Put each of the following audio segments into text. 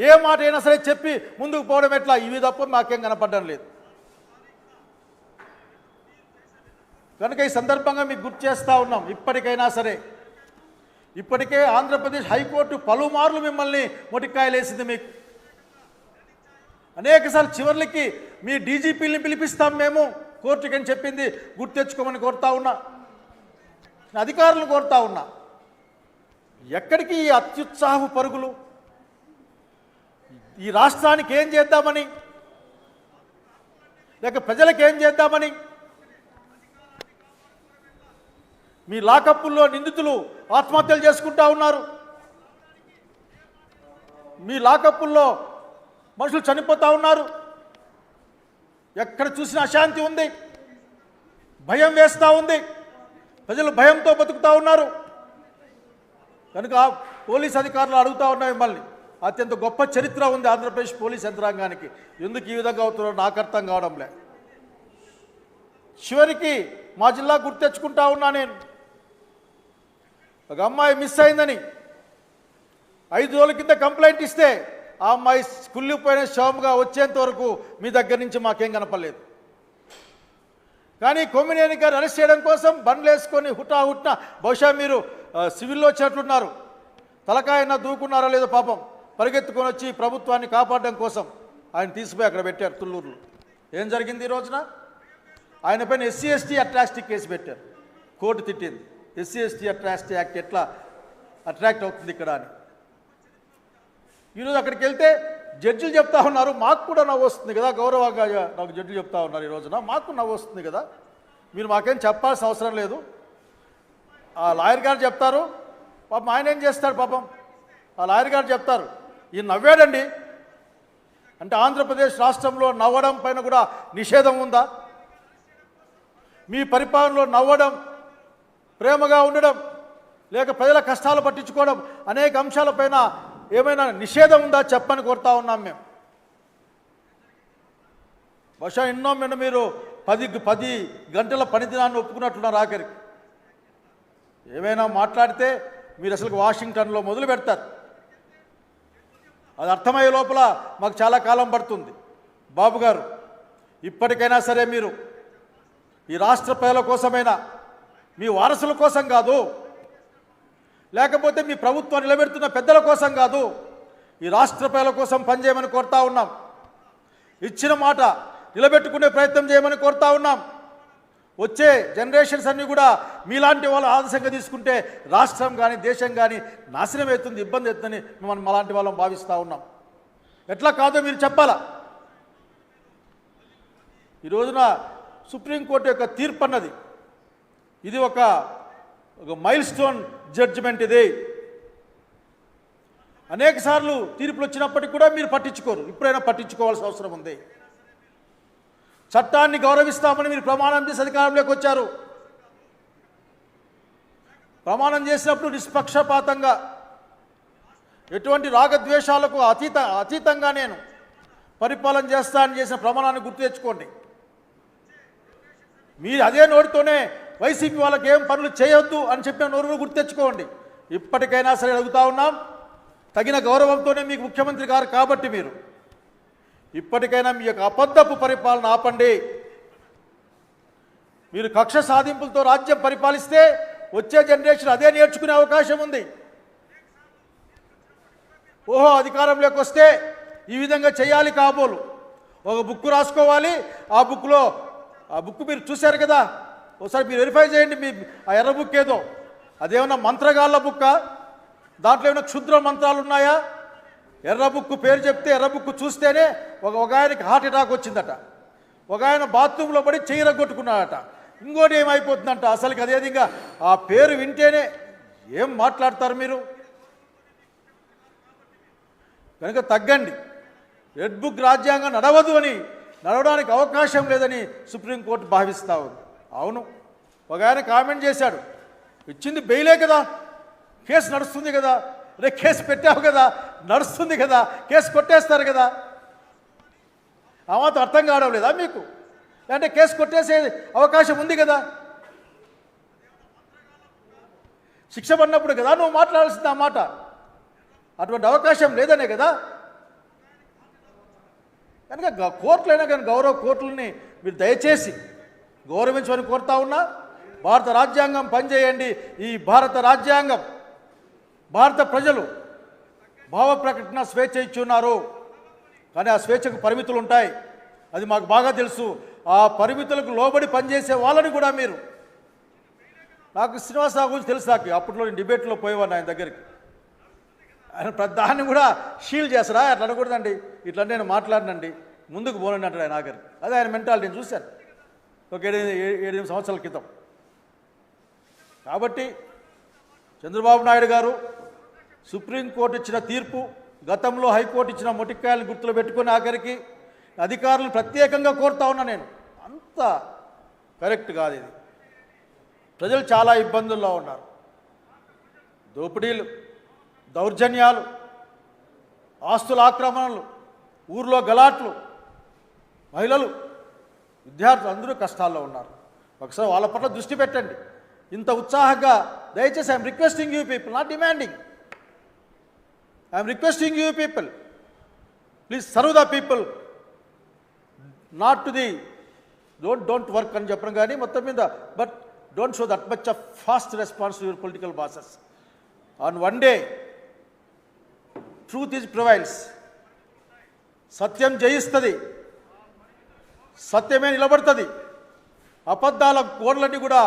ఏ మాట అయినా సరే చెప్పి ముందుకు పోవడం ఎట్లా? ఇవి తప్ప మాకేం కనపడడం లేదు. కనుక ఈ సందర్భంగా మీకు గుర్తు చేస్తూ ఉన్నాం, ఇప్పటికైనా సరే, ఇప్పటికే ఆంధ్రప్రదేశ్ హైకోర్టు పలుమార్లు మిమ్మల్ని మొటికాయలేసింది. మీకు అనేకసార్లు చివర్లకి మీ డీజీపీని పిలిపిస్తాం మేము కోర్టుకి అని చెప్పింది గుర్తు తెచ్చుకోమని కోరుతా ఉన్నా, అధికారులను కోరుతా ఉన్నా. ఎక్కడికి ఈ అత్యుత్సాహపు పరుగులు? ఈ రాష్ట్రానికి ఏం చేద్దామని, లేక ప్రజలకు ఏం చేద్దామని? మీ లాకప్పుల్లో నిందితులు ఆత్మహత్యలు చేసుకుంటా ఉన్నారు, మీ లాకప్పుల్లో మనుషులు చనిపోతూ ఉన్నారు. ఎక్కడ చూసిన అశాంతి ఉంది, భయం వేస్తూ ఉంది, ప్రజలు భయంతో బతుకుతూ ఉన్నారు. కనుక పోలీస్ అధికారులు అడుగుతూ ఉన్నాయి మిమ్మల్ని, అత్యంత గొప్ప చరిత్ర ఉంది ఆంధ్రప్రదేశ్ పోలీస్ యంత్రాంగానికి, ఎందుకు ఈ విధంగా అవుతున్నారో నాకు అర్థం కావడంలే. చివరికి మా జిల్లా గుర్తు తెచ్చుకుంటా ఉన్నా నేను. ఒక అమ్మాయి మిస్ అయిందని 5 రోజుల కింద కంప్లైంట్ ఇస్తే ఆ అమ్మాయి కుళ్ళిపోయిన శవంగా వచ్చేంత వరకు మీ దగ్గర నుంచి మాకేం కనపడలేదు. కానీ కొమ్మినేని గారు అరెస్ట్ చేయడం కోసం బండ్లు వేసుకొని హుటాహుట్న, బహుశా మీరు సివిల్లో వచ్చేట్లున్నారు, తలకాయన దూకున్నారో లేదో పాపం, పరిగెత్తుకొని వచ్చి ప్రభుత్వాన్ని కాపాడడం కోసం ఆయన తీసుకుపోయి అక్కడ పెట్టారు తుళ్ళూరులో. ఏం జరిగింది ఈ రోజున? ఆయన పైన SC/ST అట్రాసిటీ కేసు పెట్టారు. కోర్టు తిట్టింది, SC/ST అట్రాసిటీ యాక్ట్ ఎట్లా అట్రాక్ట్ అవుతుంది ఇక్కడ అని. ఈరోజు అక్కడికి వెళ్తే జడ్జిలు చెప్తా ఉన్నారు, మాకు కూడా నవ్వు వస్తుంది కదా, గౌరవంగా నాకు జడ్జిలు చెప్తా ఉన్నారు ఈ రోజున, మాకు నవ్వు వస్తుంది కదా, మీరు మాకేం చెప్పాల్సిన అవసరం లేదు. ఆ లాయర్ గారు చెప్తారు, పాపం ఆయన ఏం చేస్తాడు, పాపం ఆ లాయర్ గారు చెప్తారు, ఈయన నవ్వాడండి అంటే ఆంధ్రప్రదేశ్ రాష్ట్రంలో నవ్వడం పైన కూడా నిషేధం ఉందా? మీ పరిపాలనలో నవ్వడం, ప్రేమగా ఉండడం, లేక ప్రజల కష్టాలు పట్టించుకోవడం, అనేక అంశాలపైన ఏమైనా నిషేధం ఉందా చెప్పని కోరుతా ఉన్నాం మేము. బహుశా ఎన్నో మీరు 10 గంటల పని దినాన్ని ఒప్పుకున్నట్లున్నారు. ఆఖరికి ఏమైనా మాట్లాడితే మీరు అసలు వాషింగ్టన్లో మొదలు పెడతారు. అది అర్థమయ్యే లోపల మాకు చాలా కాలం పడుతుంది. బాబు గారు, ఇప్పటికైనా సరే మీరు ఈ రాష్ట్ర ప్రజల కోసమైనా, మీ వారసుల కోసం కాదు, లేకపోతే మీ ప్రభుత్వం నిలబెడుతున్న పెద్దల కోసం కాదు, ఈ రాష్ట్ర ప్రజల కోసం పనిచేయమని కోరుతా ఉన్నాం. ఇచ్చిన మాట నిలబెట్టుకునే ప్రయత్నం చేయమని కోరుతా ఉన్నాం. వచ్చే జనరేషన్స్ అన్నీ కూడా మీలాంటి వాళ్ళు ఆదర్శంగా తీసుకుంటే రాష్ట్రం కానీ దేశం కానీ నాశనం అవుతుంది, ఇబ్బంది అవుతుందని మనం అలాంటి వాళ్ళం భావిస్తూ ఉన్నాం. ఎట్లా కాదో మీరు చెప్పాలా. ఈ రోజున సుప్రీంకోర్టు యొక్క తీర్పు అన్నది ఇది ఒక మైల్ స్టోన్ జడ్జిమెంట్. ఇది అనేక సార్లు తీర్పులు వచ్చినప్పటికీ కూడా మీరు పట్టించుకోరు. ఇప్పుడైనా పట్టించుకోవాల్సిన అవసరం ఉంది. చట్టాన్ని గౌరవిస్తామని మీరు ప్రమాణం చేసి అధికారంలోకి వచ్చారు. ప్రమాణం చేసినప్పుడు నిష్పక్షపాతంగా, ఎటువంటి రాగద్వేషాలకు అతీతంగా నేను పరిపాలన చేస్తానని చేసిన ప్రమాణాన్ని గుర్తు తెచ్చుకోండి. మీరు అదే నోటితోనే వైసీపీ వాళ్ళకి ఏం పనులు చేయొద్దు అని చెప్పిన నోరును గుర్తు తెచ్చుకోండి. ఇప్పటికైనా సరే అడుగుతా ఉన్నాం, తగిన గౌరవంతోనే మీకు ముఖ్యమంత్రి గారు కాబట్టి మీరు ఇప్పటికైనా మీ యొక్క అబద్ధపు పరిపాలన ఆపండి. మీరు కక్ష సాధింపులతో రాజ్యం పరిపాలిస్తే వచ్చే జనరేషన్ అదే నేర్చుకునే అవకాశం ఉంది. ఓహో, అధికారంలోకి వస్తే ఈ విధంగా చేయాలి కాబోలు, ఒక బుక్ రాసుకోవాలి, ఆ బుక్ మీరు చూశారు కదా, ఒకసారి మీరు వెరిఫై చేయండి. మీ ఆ ఎర్ర బుక్ ఏదో అదేమన్నా మంత్రగాళ్ళ బుక్క, దాంట్లో ఏమైనా క్షుద్ర మంత్రాలు ఉన్నాయా? ఎర్ర బుక్ పేరు చెప్తే ఎర్ర బుక్ చూస్తేనే ఒక ఆయనకి హార్ట్ అటాక్ వచ్చిందట, ఒక ఆయన బాత్రూంలో పడి చెయ్యి రగ్గొట్టుకున్నాడట, ఇంకోటి ఏమైపోతుందంట. అసలుకి అదే విధంగా ఆ పేరు వింటేనే ఏం మాట్లాడతారు మీరు? కనుక తగ్గండి. రెడ్ బుక్ రాజ్యాంగం నడవదు అని, నడవడానికి అవకాశం లేదని సుప్రీంకోర్టు భావిస్తూ ఉంది. అవును, ఒక ఆయన కామెంట్ చేశాడు, ఇచ్చింది బెయిలే కదా, కేసు నడుస్తుంది కదా, రే కేసు పెట్టావు కదా, నడుస్తుంది కదా, కేసు కొట్టేస్తారు కదా. ఆ మాత్రం అర్థం కావడం లేదా మీకు? అంటే కేసు కొట్టేసే అవకాశం ఉంది కదా, శిక్ష పడినప్పుడు కదా నువ్వు మాట్లాడాల్సింది ఆ మాట. అటువంటి అవకాశం లేదనే కదా కనుక కోర్టులైనా కానీ గౌరవ కోర్టులని మీరు దయచేసి గౌరవించమని కోరుతా ఉన్నా. భారత రాజ్యాంగం పనిచేయండి. ఈ భారత రాజ్యాంగం భారత ప్రజలు భావ ప్రకటన స్వేచ్ఛ ఇచ్చున్నారు, కానీ ఆ స్వేచ్ఛకు పరిమితులు ఉంటాయి. అది మాకు బాగా తెలుసు. ఆ పరిమితులకు లోబడి పనిచేసే వాళ్ళని కూడా మీరు, నాకు శ్రీనివాసరావు గురించి తెలుసు, నాకు అప్పట్లో నేను డిబేట్లో పోయేవాడిని ఆయన దగ్గరికి. ఆయన దాన్ని కూడా షీల్ చేస్తారా, అట్లా అనకూడదండి, ఇట్లా నేను మాట్లాడినండి, ముందుకు పోనండి అంటాడు ఆయన ఆఖరికి. అదే ఆయన మెంటాలిటీ నేను చూశాను ఒక 7 సంవత్సరాల క్రితం. కాబట్టి చంద్రబాబు నాయుడు గారు సుప్రీంకోర్టు ఇచ్చిన తీర్పు, గతంలో హైకోర్టు ఇచ్చిన మొటిక్కాయలను గుర్తులో పెట్టుకుని ఆఖరికి అధికారులను ప్రత్యేకంగా కోరుతా ఉన్నా నేను. అంత కరెక్ట్ కాదు ఇది. ప్రజలు చాలా ఇబ్బందుల్లో ఉన్నారు. దోపిడీలు, దౌర్జన్యాలు, ఆస్తుల ఆక్రమణలు, ఊర్లో గలాట్లు, మహిళలు, విద్యార్థులు అందరూ కష్టాల్లో ఉన్నారు. ఒకసారి వాళ్ళ పట్ల దృష్టి పెట్టండి. ఇంత ఉత్సాహంగా దయచేసి I'm requesting you people, not demanding, I'm requesting you people, please serve the people, not to the don't work అని చెప్పడం కానీ మొత్తం మీద, but don't show that much of fast response to your political bosses. On one day truth is prevails. సత్యం జయిస్తుంది, సత్యమే నిలబడుతుంది. అబద్ధాల గోడలన్నీ కూడా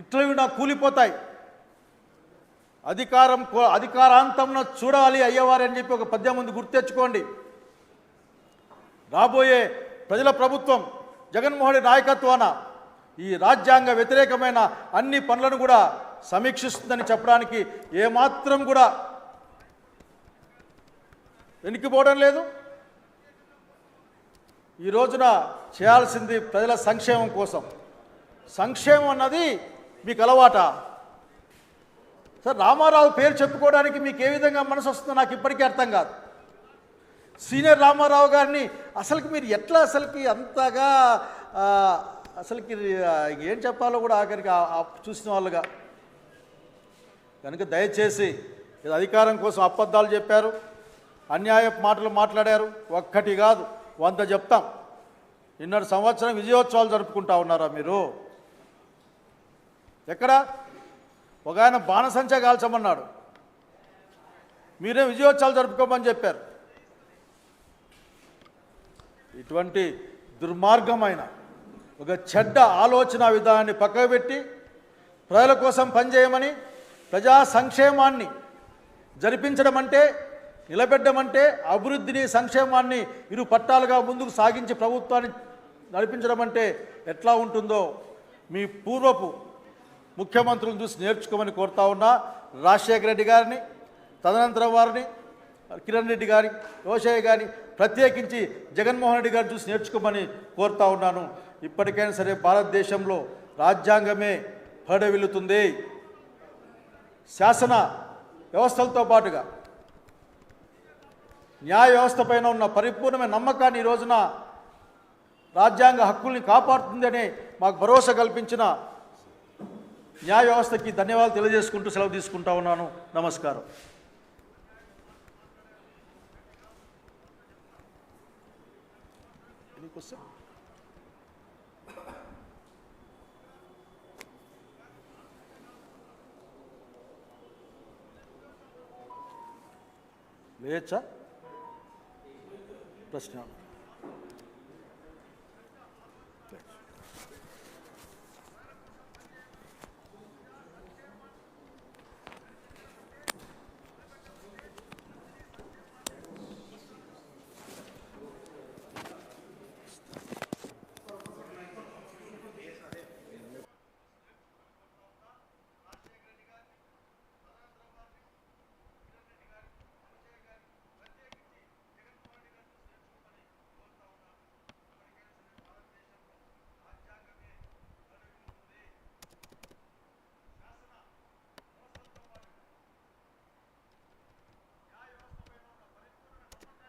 ఇట్లా కూలిపోతాయి. అధికారాంతంన చూడాలి అయ్యేవారు అని చెప్పి ఒక పద్యం ముందు గుర్తెచ్చుకోండి. రాబోయే ప్రజల ప్రభుత్వం జగన్మోహన్ రెడ్డి నాయకత్వాన ఈ రాజ్యాంగ వ్యతిరేకమైన అన్ని పనులను కూడా సమీక్షిస్తుందని చెప్పడానికి ఏమాత్రం కూడా వెనక్కిపోవడం లేదు. ఈ రోజున చేయాల్సింది ప్రజల సంక్షేమం కోసం. సంక్షేమం అన్నది మీకు అలవాట. సార్, రామారావు పేరు చెప్పుకోవడానికి మీకు ఏ విధంగా మనసు వస్తుందో నాకు ఇప్పటికీ అర్థం కాదు. సీనియర్ రామారావు గారిని అసలుకి మీరు ఎట్లా అసలుకి అంతగా అసలుకి ఏం చెప్పాలో కూడా ఆఖరికి చూసిన వాళ్ళుగా. కనుక దయచేసి ఇది అధికారం కోసం అబద్ధాలు చెప్పారు, అన్యాయ మాటలు మాట్లాడారు. ఒక్కటి కాదు 100 చెప్తాం. 2.5 సంవత్సరం విజయోత్సవాలు జరుపుకుంటా ఉన్నారా మీరు? ఎక్కడ? ఒక ఆయన బాణసంచా కాల్చమన్నాడు, మీరే విజయోత్సవాలు జరుపుకోమని చెప్పారు. ఇటువంటి దుర్మార్గమైన ఒక చెడ్డ ఆలోచన విధానాన్ని పక్కకు పెట్టి ప్రజల కోసం పనిచేయమని, ప్రజా సంక్షేమాన్ని జరిపించడం అంటే, నిలబెట్టడం అంటే, అభివృద్ధిని సంక్షేమాన్ని ఇరు పట్టాలుగా ముందుకు సాగించి ప్రభుత్వాన్ని నడిపించడం అంటే ఎట్లా ఉంటుందో మీ పూర్వపు ముఖ్యమంత్రులను చూసి నేర్చుకోమని కోరుతా ఉన్నా. రాజశేఖర రెడ్డి గారిని, తదనంతరం వారిని, కిరణ్ రెడ్డి గారి, రోషయ్య గారిని, ప్రత్యేకించి జగన్మోహన్ రెడ్డి గారిని చూసి నేర్చుకోమని కోరుతా ఉన్నాను. ఇప్పటికైనా సరే భారతదేశంలో రాజ్యాంగమే పడవిల్లుతుంది. శాసన వ్యవస్థలతో పాటుగా న్యాయ వ్యవస్థ పైన ఉన్న పరిపూర్ణమైన నమ్మకాన్ని ఈ రోజున రాజ్యాంగ హక్కుల్ని కాపాడుతుందని మాకు భరోసా కల్పించిన న్యాయ వ్యవస్థకి ధన్యవాదాలు తెలియజేసుకుంటూ సెలవు తీసుకుంటా ఉన్నాను. నమస్కారం. లేచా ప్రశ్న?